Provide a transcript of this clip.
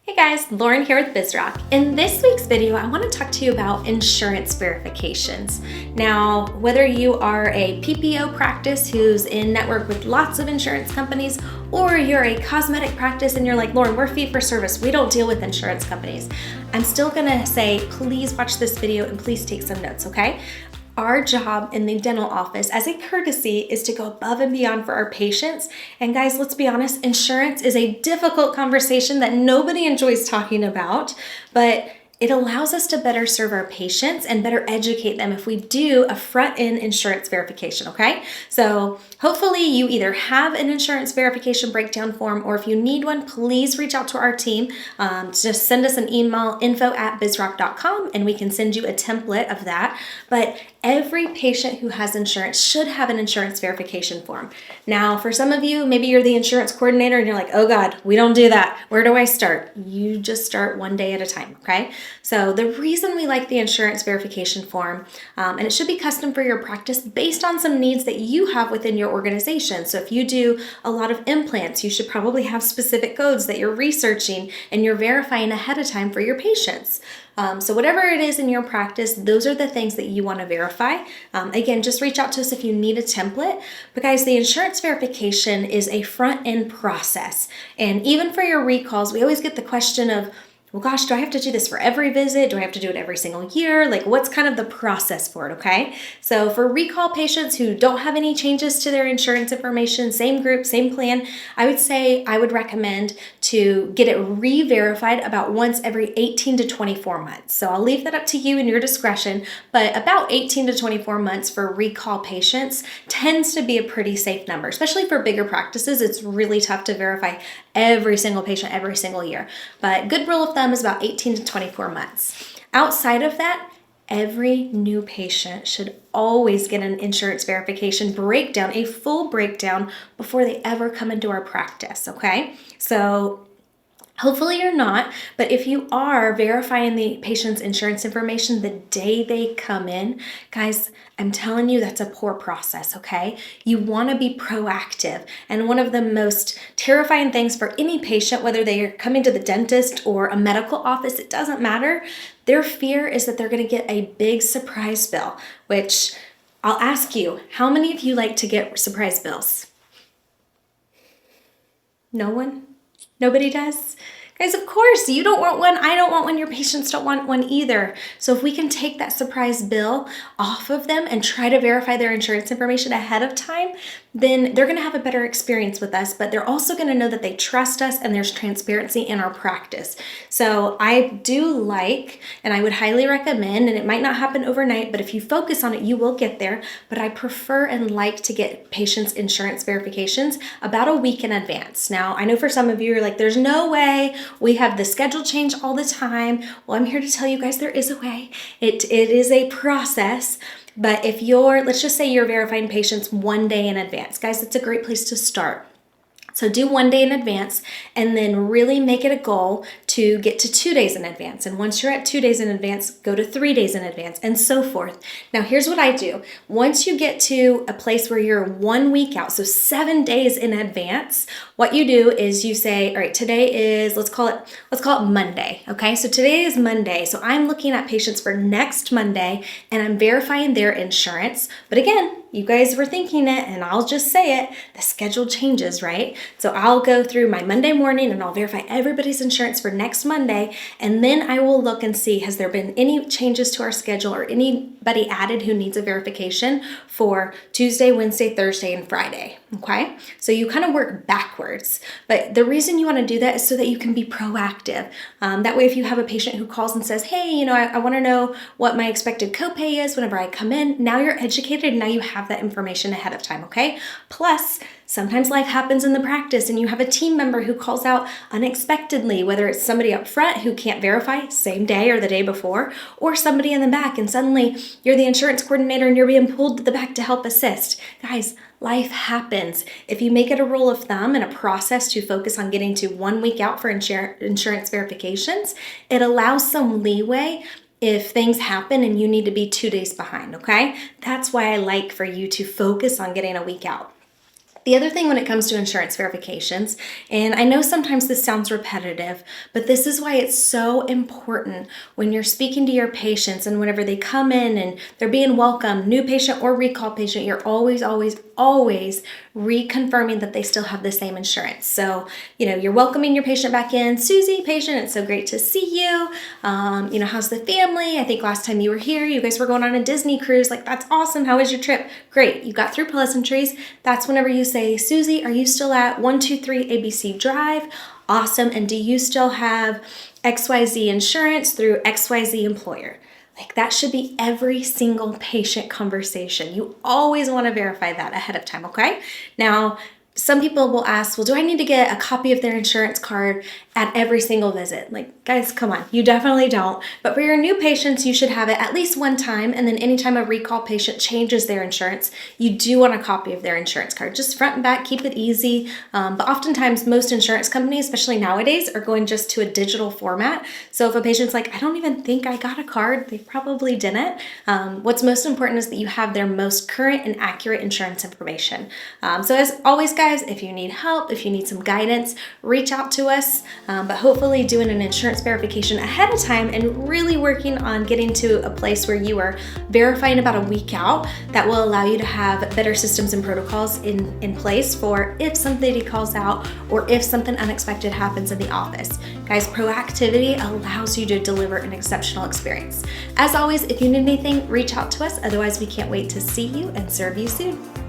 Hey guys, Lauren here with Bizrok. In this week's video, I want to talk to you about insurance verifications. Now, whether you are a PPO practice who's in network with lots of insurance companies, or you're a cosmetic practice and you're like, Lauren, we're fee for service, we don't deal with insurance companies, I'm still gonna say, please watch this video and please take some notes, okay? Our job in the dental office as a courtesy is to go above and beyond for our patients. And guys, let's be honest, insurance is a difficult conversation that nobody enjoys talking about, but it allows us to better serve our patients and better educate them if we do a front-end insurance verification, okay? So hopefully you either have an insurance verification breakdown form, or if you need one, please reach out to our team. Just send us an email, info@bizrok.com, and we can send you a template of that. But every patient who has insurance should have an insurance verification form. Now, for some of you, maybe you're the insurance coordinator and you're like, oh God, we don't do that. Where do I start? You just start one day at a time, okay? So the reason we like the insurance verification form, and it should be custom for your practice based on some needs that you have within your organization. So if you do a lot of implants, you should probably have specific codes that you're researching and you're verifying ahead of time for your patients. So whatever it is in your practice, those are the things that you want to verify. Again, just reach out to us if you need a template. But guys, the insurance verification is a front-end process. And even for your recalls, we always get the question of, well, gosh, do I have to do this for every visit? Do I have to do it every single year? Like, what's kind of the process for it, okay? So for recall patients who don't have any changes to their insurance information, same group, same plan, I would recommend to get it re-verified about once every 18 to 24 months. So I'll leave that up to you and your discretion, but about 18 to 24 months for recall patients tends to be a pretty safe number, especially for bigger practices. It's really tough to verify every single patient every single year, but good rule of thumb is about 18 to 24 months. Outside of that, every new patient should always get an insurance verification breakdown, a full breakdown, before they ever come into our practice, okay? So hopefully you're not, but if you are verifying the patient's insurance information the day they come in, guys, I'm telling you that's a poor process, okay? You want to be proactive. And one of the most terrifying things for any patient, whether they are coming to the dentist or a medical office, it doesn't matter. Their fear is that they're going to get a big surprise bill, which I'll ask you, how many of you like to get surprise bills? No one? Nobody does? Guys, of course, you don't want one. I don't want one. Your patients don't want one either. So if we can take that surprise bill off of them and try to verify their insurance information ahead of time, then they're going to have a better experience with us, but they're also going to know that they trust us and there's transparency in our practice. So I do like, and I would highly recommend, and it might not happen overnight, but if you focus on it, you will get there. But I prefer and like to get patients' insurance verifications about a week in advance. Now, I know for some of you, you're like, there's no way. We have the schedule change all the time. Well, I'm here to tell you guys there is a way. It is a process. But if let's just say you're verifying patients one day in advance. Guys, that's a great place to start. So do one day in advance and then really make it a goal to get to 2 days in advance. And once you're at 2 days in advance, go to 3 days in advance and so forth. Now, here's what I do. Once you get to a place where you're 1 week out, so 7 days in advance, what you do is you say, all right, today is, let's call it Monday. Okay. So today is Monday. So I'm looking at patients for next Monday and I'm verifying their insurance. But again, you guys were thinking it, and I'll just say it, the schedule changes, right? So I'll go through my Monday morning and I'll verify everybody's insurance for next Monday, and then I will look and see, has there been any changes to our schedule or anybody added who needs a verification for Tuesday, Wednesday, Thursday, and Friday, okay? So you kind of work backwards, but the reason you want to do that is so that you can be proactive. That way, if you have a patient who calls and says, hey, I want to know what my expected copay is whenever I come in, now you're educated, and now you have that information ahead of time, okay? Plus, sometimes life happens in the practice and you have a team member who calls out unexpectedly, whether it's somebody up front who can't verify same day or the day before, or somebody in the back, and suddenly you're the insurance coordinator and you're being pulled to the back to help assist. Guys, life happens. If you make it a rule of thumb and a process to focus on getting to 1 week out for insurance verifications, it allows some leeway if things happen and you need to be 2 days behind, okay? That's why I like for you to focus on getting a week out. The other thing when it comes to insurance verifications, and I know sometimes this sounds repetitive, but this is why it's so important when you're speaking to your patients and whenever they come in and they're being welcomed, new patient or recall patient, you're always reconfirming that they still have the same insurance. So, you're welcoming your patient back in. Susie, patient, it's so great to see you. How's the family? I think last time you were here, you guys were going on a Disney cruise. Like, that's awesome. How was your trip? Great. You got through pleasantries. That's whenever you say, Susie, are you still at 123 ABC Drive? Awesome. And do you still have XYZ insurance through XYZ employer? Like, that should be every single patient conversation. You always want to verify that ahead of time, okay? Now, some people will ask, well, do I need to get a copy of their insurance card at every single visit? Like, guys, come on, you definitely don't. But for your new patients, you should have it at least one time. And then anytime a recall patient changes their insurance, you do want a copy of their insurance card. Just front and back, keep it easy. But oftentimes most insurance companies, especially nowadays, are going just to a digital format. So if a patient's like, I don't even think I got a card, they probably didn't. What's most important is that you have their most current and accurate insurance information. So as always, guys, if you need help, if you need some guidance, reach out to us. But hopefully doing an insurance verification ahead of time and really working on getting to a place where you are verifying about a week out, that will allow you to have better systems and protocols in place for if somebody calls out or if something unexpected happens in the office. Guys, proactivity allows you to deliver an exceptional experience. As always, if you need anything, reach out to us. Otherwise, we can't wait to see you and serve you soon.